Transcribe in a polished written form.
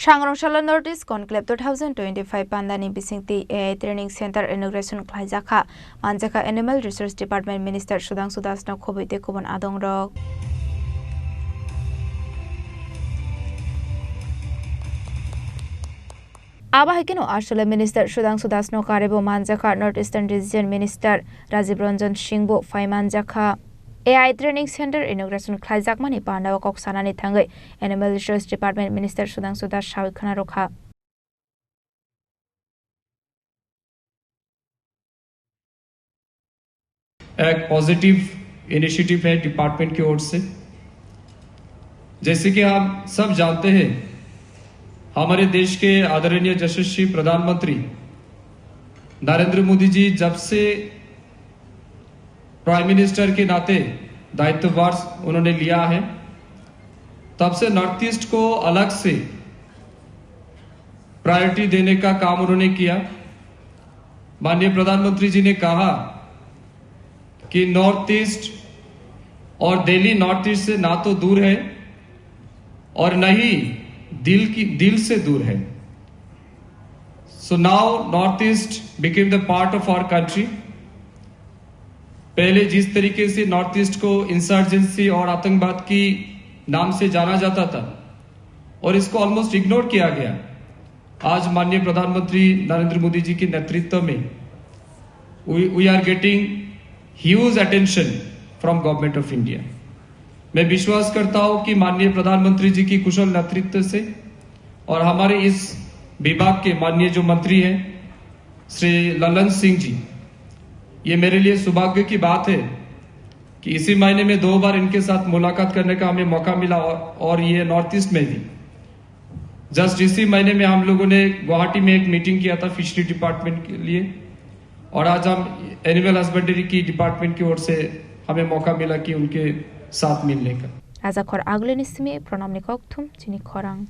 Shangrongshalo Northeast Conclave 2025 Pandani Bisingti AI Training Center Inauguration Klaijaka Manjaka Animal Research Department Minister Sudhanshu Das no khobite kubon adongrok Abahikeno Ashole Minister Sudhanshu Das no karebo Manjaka Northeastern Region Minister Rajiv Ranjan Singbo Phai Manjaka AI Training Center Inauguration Klaijak mani Pandawa kok sanani thangai Animal Research Department Minister Sudhanshu Das Shawikhana rokha एक positive initiative है department की ओर से। जैसे कि हम सब जानते हैं, हमारे देश के आदरणीय यशस्वी प्रधानमंत्री नरेंद्र मोदी जी जब से प्राइम मिनिस्टर के नाते दायित्वभार उन्होंने लिया है, तब से नॉर्थ ईस्ट को अलग से प्रायोरिटी देने का काम उन्होंने किया। माननीय प्रधानमंत्री जी ने कहा कि नॉर्थ ईस्ट और दिल्ली नॉर्थ ईस्ट से ना तो दूर है और न ही दिल से दूर है। So now North East became the part of our country. पहले जिस तरीके से नॉर्थ ईस्ट को इंसर्जेंसी और आतंकवाद की नाम से जाना जाता था और इसको ऑलमोस्ट इग्नोर किया गया, आज माननीय प्रधानमंत्री नरेंद्र मोदी जी के नेतृत्व में we are getting huge attention from Government of India. मैं विश्वास करता हूं कि माननीय प्रधानमंत्री जी की कुशल नेतृत्व से और हमारे इस विभाग के माननीय जो मंत्री हैं श्री ललन सिंह जी, ये मेरे लिए सौभाग्य की बात है कि इसी महीने में 2 बार इनके साथ मुलाकात करने का हमें मौका मिला और ये नॉर्थ ईस्ट में भी। जस्ट इसी महीने में हम लोगों ने गुवाहाटी में एक मीटिंग किया था फिशरी डिपार्टमेंट के लिए, और आज हम एनिमल हस्बेंड्री की डिपार्टमेंट की ओर से हमें मौका मिला कि उनके साथ मिलने का। Azakor Aglenisme Pronomnikok Tum Chini Korang